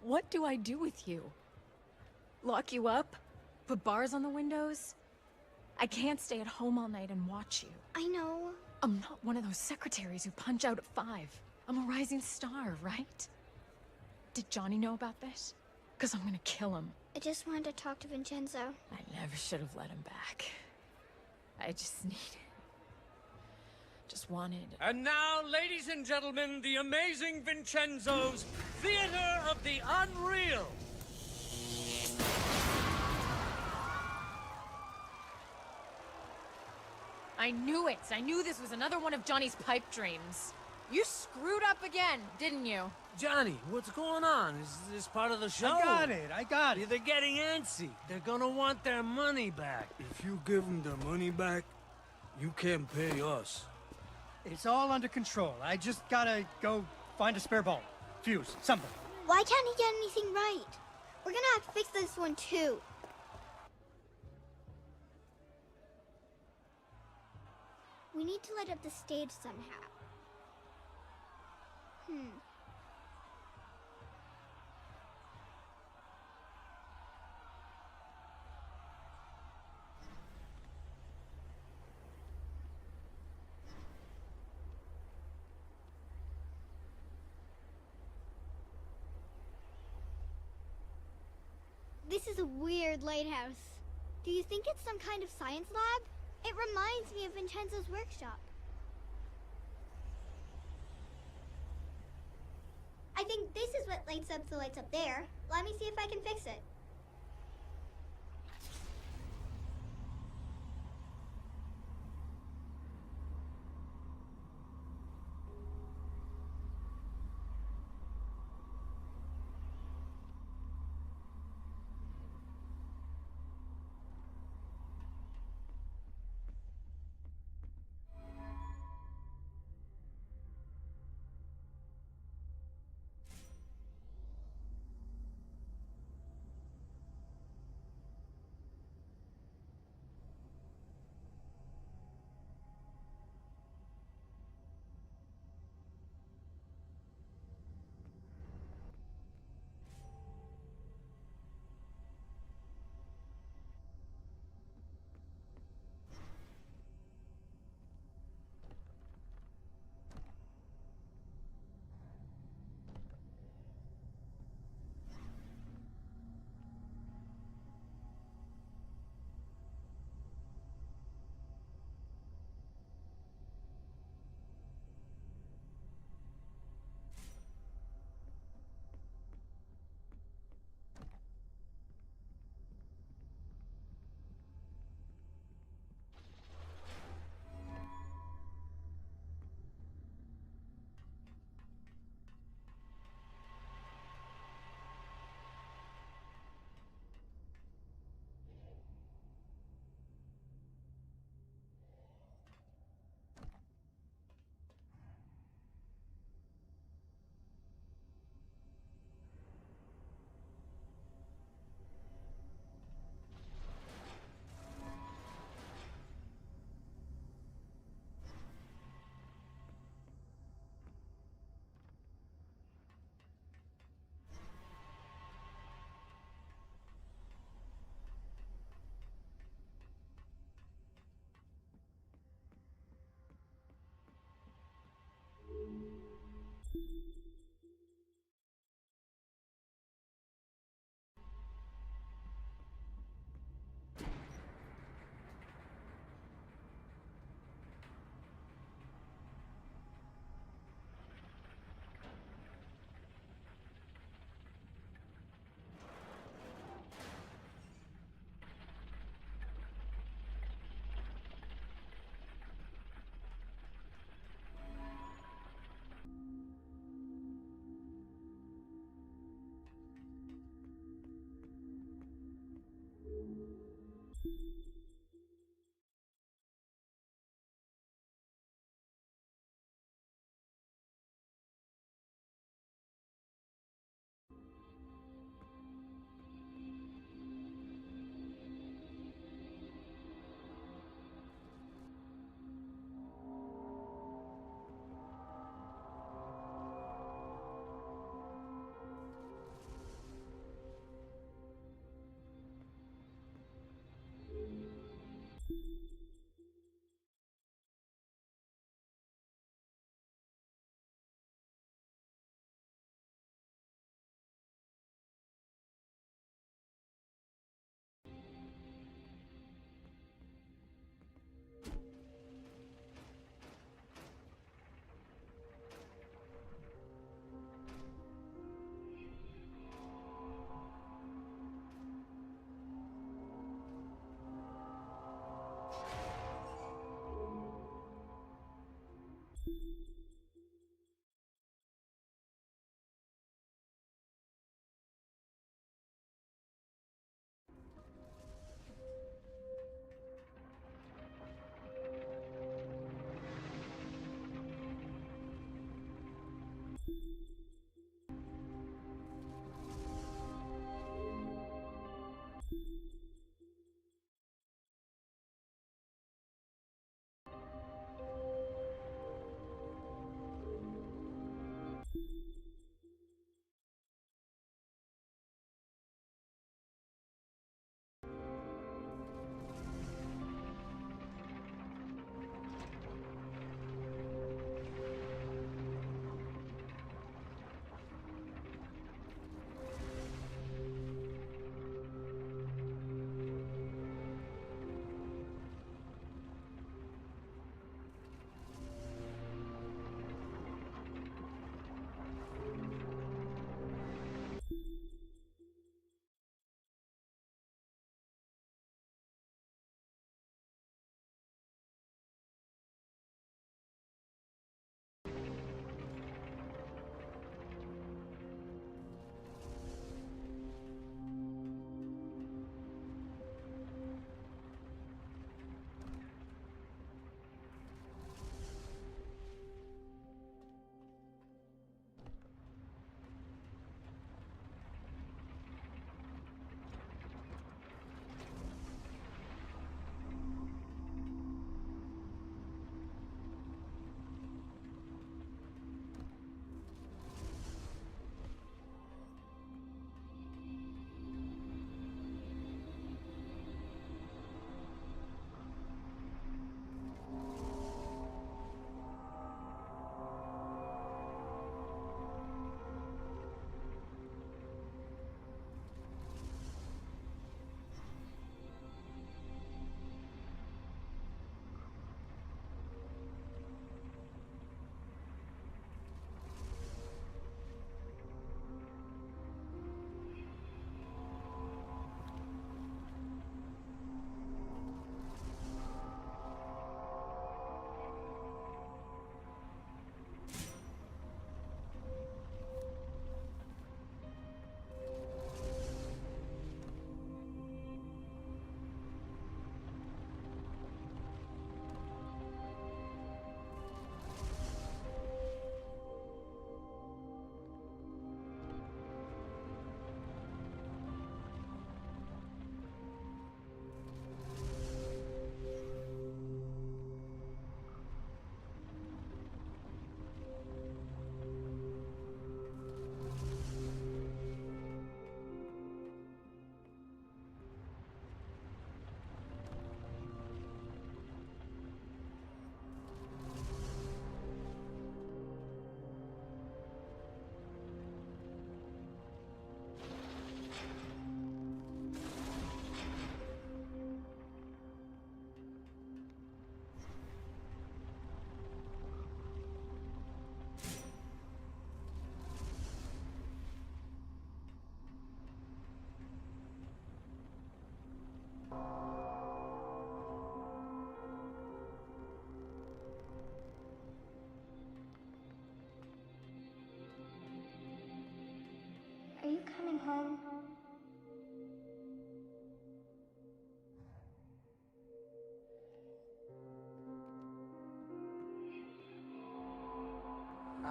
What do I do with you? Lock you up? Put bars on the windows? I can't stay at home all night and watch you. I know. I'm not one of those secretaries who punch out at 5. I'm a rising star, right? Did Johnny know about this? Because I'm gonna kill him. I just wanted to talk to Vincenzo. I never should have let him back. I just wanted... And now, ladies and gentlemen, the amazing Vincenzo's Theater of the Unreal. I knew it! I knew this was another one of Johnny's pipe dreams. You screwed up again, didn't you? Johnny, what's going on? Is this part of the show? I got it. They're getting antsy. They're gonna want their money back. If you give them their money back, you can't pay us. It's all under control. I just gotta go find a spare bulb. Fuse, something. Why can't he get anything right? We're gonna have to fix this one too. We need to light up the stage somehow. This is a weird lighthouse. Do you think it's some kind of science lab? It reminds me of Vincenzo's workshop. I think this is what lights up the lights up there. Let me see if I can fix it.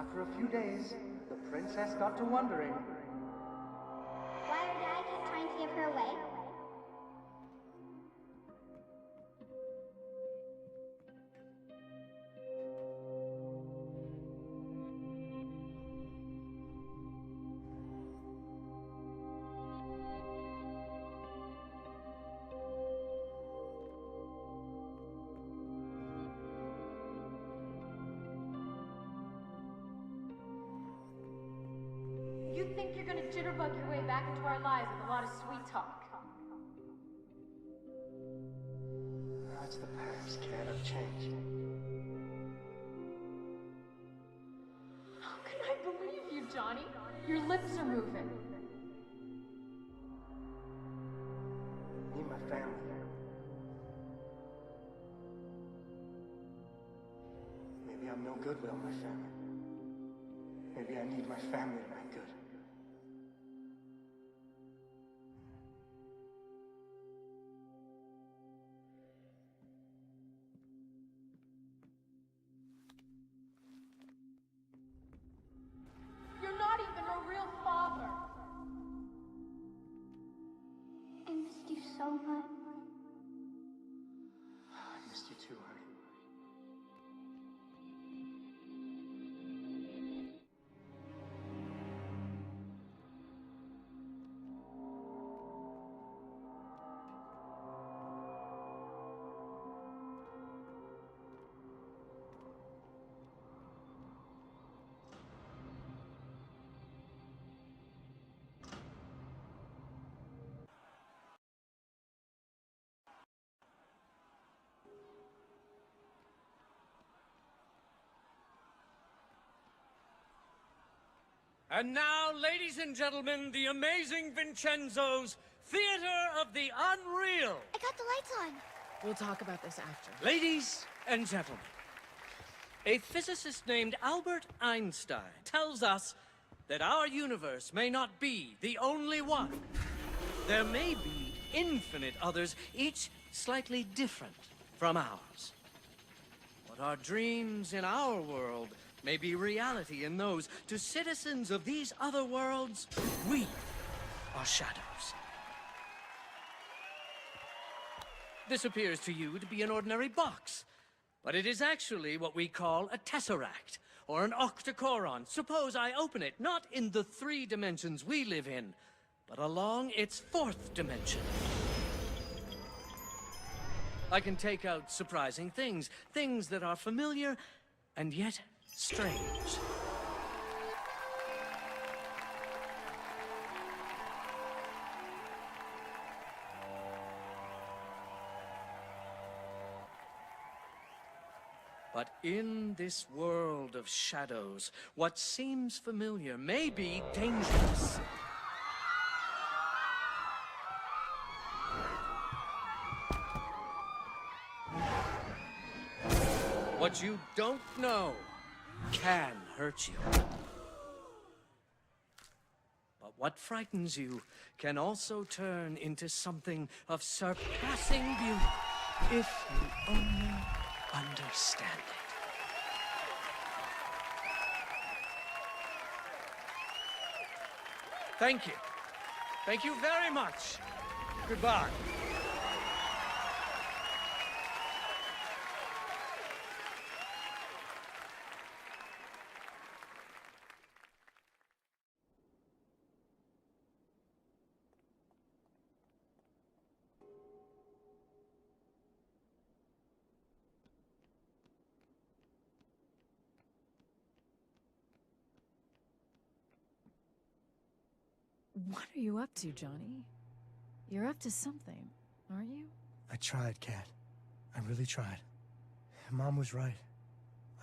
After a few days, the princess got to wondering. Why our dad kept trying to give her away? You think you're gonna jitterbug your way back into our lives with a lot of sweet talk. That's the past, kid. I've changed. How can I believe you, Johnny? Your lips are moving. Need my family. Maybe I'm no good without my family. Maybe I need my family to make good. You're not even a real father. I missed you so much. I missed you too, honey. And now, ladies and gentlemen, the amazing Vincenzo's Theater of the Unreal. I got the lights on. We'll talk about this after. Ladies and gentlemen, a physicist named Albert Einstein tells us that our universe may not be the only one. There may be infinite others, each slightly different from ours. But our dreams in our world may be reality in those. To citizens of these other worlds, we are shadows. This appears to you to be an ordinary box, but it is actually what we call a tesseract, or an octocoron. Suppose I open it, not in the 3 dimensions we live in, but along its 4th dimension. I can take out surprising things, things that are familiar and yet strange. But in this world of shadows, what seems familiar may be dangerous. What you don't know can hurt you. But what frightens you can also turn into something of surpassing beauty if you only understand it. Thank you. Thank you very much. Goodbye. What are you up to, Johnny? You're up to something, aren't you? I tried, Kat. I really tried. Mom was right.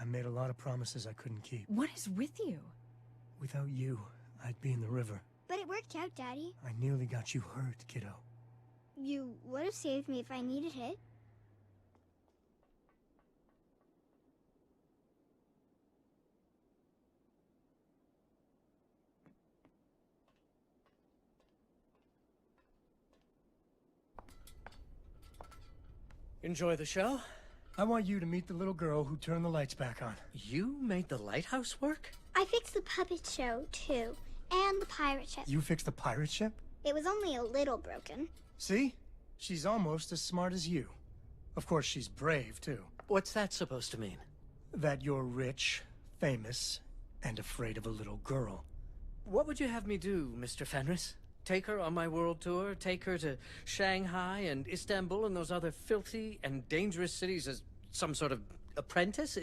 I made a lot of promises I couldn't keep. What is with you? Without you, I'd be in the river. But it worked out, Daddy. I nearly got you hurt, kiddo. You would have saved me if I needed it. Enjoy the show? I want you to meet the little girl who turned the lights back on. You made the lighthouse work? I I fixed the puppet show, too, and the pirate ship. You fixed the pirate ship? It was only a little broken. See? She's almost as smart as you. Of course, she's brave, too. What's that supposed to mean? That you're rich, famous, and afraid of a little girl. What would you have me do, Mr. Fenris? Take her on my world tour? Take her to Shanghai and Istanbul and those other filthy and dangerous cities as some sort of apprentice?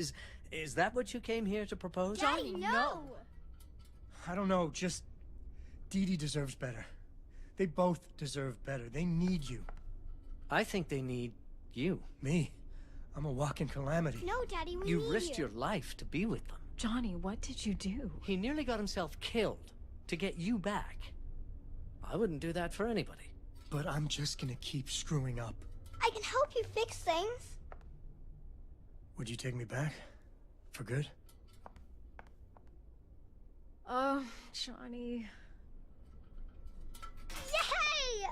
Is that what you came here to propose? Daddy, no! I don't know, just... Didi deserves better. They both deserve better. They need you. I think they need you. Me? I'm a walking calamity. No, Daddy, we You need risked you. your life to be with them. Johnny, what did you do? He nearly got himself killed to get you back. I wouldn't do that for anybody. But I'm just gonna keep screwing up. I can help you fix things. Would you take me back? For good? Oh, Johnny. Yay!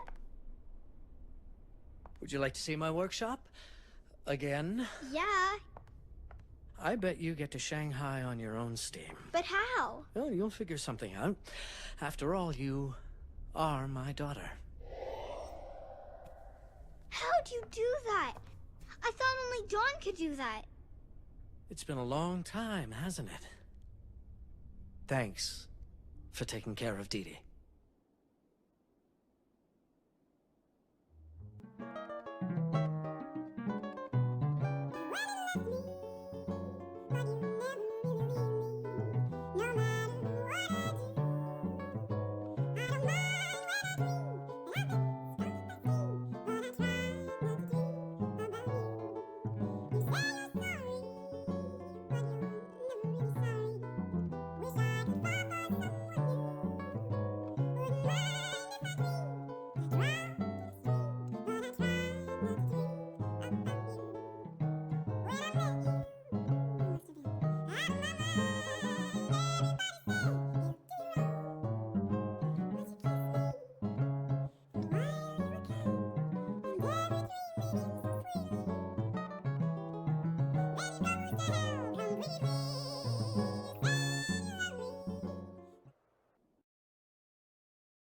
Would you like to see my workshop? Again? Yeah, I bet you get to Shanghai on your own steam. but how? Well, you'll figure something out. After all, you are my daughter. How'd you do that? I thought only John could do that. It's been a long time, hasn't it? Thanks for taking care of Didi. Ready,